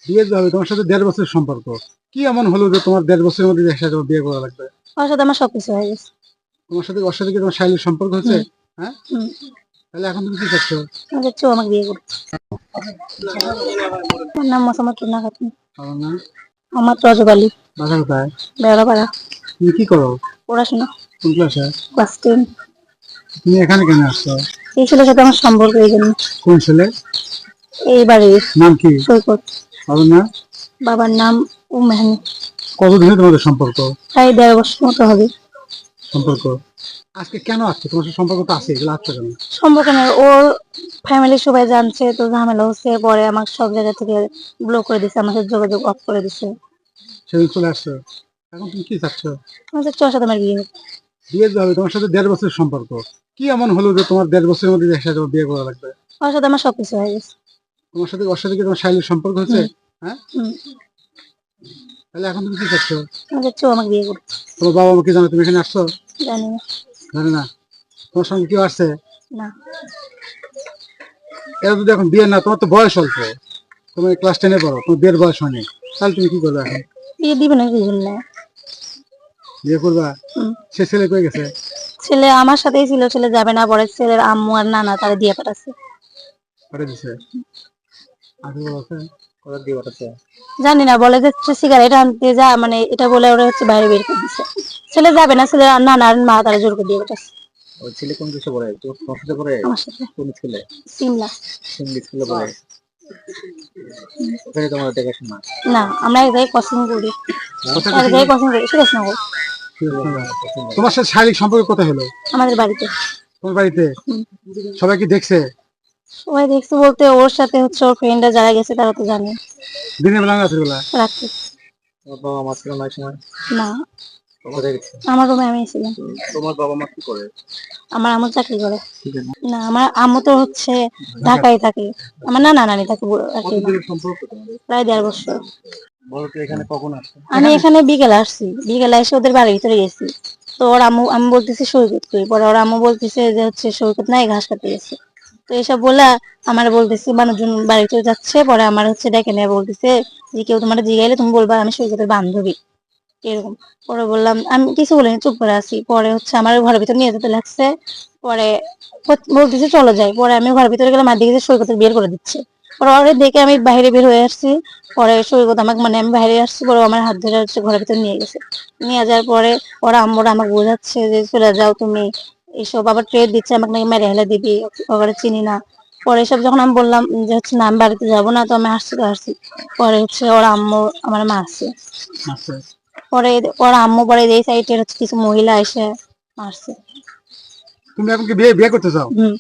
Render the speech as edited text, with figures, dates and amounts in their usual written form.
বিয়ে হবে তোমার সাথে 1.5 বছরের সম্পর্ক। কি এমন হলো যে তোমার 1.5 বছরের মধ্যে একসাথে তোমার বিয়ে করা লাগবে? ওর সাথে আমার সবকিছু হয়ে গেছে। ওর সাথে কি তোমার শারীরিক সম্পর্ক হচ্ছে? হুম। হ্যাঁ, হুম। তাহলে এখন তুমি কি চাচ্ছো? আমি চাচ্ছি ও আমাকে বিয়ে করুক। আমার নাম মোসাম্মদ রুনা খাতুন। আমার না। আমার তো রজব আলী। বাসা কোথায়? বেড়াপাড়া। তুমি কি করো? পড়াশোনা। কোন ক্লাসে? ক্লাস 10। তুমি এখানে কেন আসছো? এই ছেলের সাথে আমার সম্পর্ক এই জন্য। কোন ছেলে? এই বাড়ির নাম কি? সৈকত। আমার না। বাবার নাম মেহানি। কতদিনে তোমাদের সম্পর্ক? প্রায় 1.5 বছর মতো হবে। সম্পর্ক আজকে কেন আসছে? তোমার সাথে সম্পর্ক তো আছে, এগুলো আসছে কেন? সম্পর্ক না, ওর ফ্যামিলির সবাই জানছে, তো ঝামেলা হচ্ছে, পরে আমাকে সব জায়গা থেকে ব্লক করে দিছে, আমার সাথে যোগাযোগ অফ করে দিছে। সেদিন চলে আসছো, এখন তুমি কি চাচ্ছ? আমি চাচ্ছি ওর সাথে আমার বিয়ে হোক। বিয়ে হবে তোমার সাথে 1.5 বছরের সম্পর্ক। কি এমন হলো যে তোমার 1.5 বছরের মধ্যে একসাথে তোমার বিয়ে করা লাগবে? ওর সাথে আমার সবকিছু হয়ে গেছে। ওর সাথে কি তোমার শারীরিক সম্পর্ক হচ্ছে? হুম। হ্যাঁ, হুম। তাহলে এখন তুমি কি চাচ্ছ? আমি চাচ্ছি ও আমাকে বিয়ে করুক। তোমার বাবা মা কি জানো তুমি এখানে আসছো? জানি না। জানে না? তোমার সঙ্গে কেউ আসছে? না। এরা যদি এখন বিয়ে না, তোমার তো বয়স অল্প, তুমি ক্লাস 10-এ পড়ো, তোমার বিয়ের বয়স হয়নি, তাহলে তুমি কি করবে এখন? বিয়ে দিবে না, কি জন্য? বিয়ে করবা? হুম। সে ছেলে কই গেছে? ছেলে আমার সাথেই ছিল, ছেলে যাবে না, পরে ছেলের আম্মু আর নানা তারা দিয়ে পাঠাচ্ছে। করে দিছে? আগে বলছে ওরা দিয়ে পাঠাচ্ছে। জানি না, বলে যে সিগারেট আনতে যা, মানে এটা বলে ওরা হচ্ছে বাইরে বের করে দিচ্ছে। ছেলে যাবে না, ছেলের নানা আর মা তারা জোর করে দিয়ে পাঠাচ্ছে। ওই ছেলে কোন দেশে পড়ে? তোমার সাথে পড়ে? আমার সাথে। কোন ছেলে? সিমলা। সিঙ্গি স্কুলে পড়ে? ওখানে তোমার দেখাশোনা? না, আমরা এক জায়গায় কোচিং করি। কোথায় এক কোচিং? জায়গায় কোচিং করি, সুরেশনগর। তোমার সাথে শারীরিক সম্পর্ক কোথায় হলো? আমাদের বাড়িতে। তোমার বাড়িতে? হুম। সবাই কি দেখছে? সবাই দেখছে বলতে ওর সাথে হচ্ছে ওর ফ্রেন্ডরা যারা গেছে তারা তো জানে। দিনের বেলা না রাতের বেলা? রাতে। তোমার বাবা মা ছিল না ওই সময়? না, কোথায় গেছে? আমার রুমে আমি ছিলাম। তোমার বাবা মা কি করে? আমার আম্মু চাকরি করে। ঠিক আছে। না, আমার আম্মু তো হচ্ছে ঢাকায় থাকে। আমার নানি থাকে আর কি। কতদিনের সম্পর্ক তোমাদের? প্রায় 1.5 বছর। বলো তো এখানে কখন আসছো? আমি এখানে বিকেলে আসছি, বিকেলে এসে ওদের বাড়ির ভিতরে গেছি। তো ওর আম্মু, আমি বলতেছি সৈকত কই, পরে ওর আম্মু বলতেছে যে হচ্ছে সৈকত নাই, ঘাস কাটতে গেছে। তো এসব বলে আমার বলতেছে মানুষজন বাড়ির ভিতরে যাচ্ছে, পরে আমার হচ্ছে ডেকে নিয়ে বলতেছে যে কেউ তোমার জিগাইলে তুমি বলবা আমি সৈকতের বান্ধবী, এরকম। পরে বললাম, আমি কিছু বলিনি, চুপ করে আছি। পরে হচ্ছে আমার ঘরের ভিতর নিয়ে যেতে লাগছে। পরে বলতেছে চলে যাই, পরে আমি ঘরের ভিতরে গেলাম, আর দিকে সৈকতের বের করে দিচ্ছে। পরে ওরে দেখে আমি বাইরে বের হয়ে আসছি। পরে সৈকত আমাকে, মানে আমি বাইরে আসছি, পরে ও আমার হাত ধরে হচ্ছে ঘরের ভিতর নিয়ে গেছে। নিয়ে যাওয়ার পরে ওরা আম্মুরা আমাকে বোঝাচ্ছে যে চলে যাও তুমি, এইসব আবার ট্রেড দিচ্ছে আমাকে, নাকি মেরে হেলে দিবি, ওকে চিনি না। পরে এসব যখন আমি বললাম যে হচ্ছে না আমি বাড়িতে যাবো না, তো আমি আসছি তো আসছি। পরে হচ্ছে ওরা আম্মু আমার মারছে। আচ্ছা, পরে ওর আম্মু পরে এই সাইডের হচ্ছে কিছু মহিলা এসে মারছে। তুমি এখন কি বিয়ে বিয়ে করতে চাও? হুম।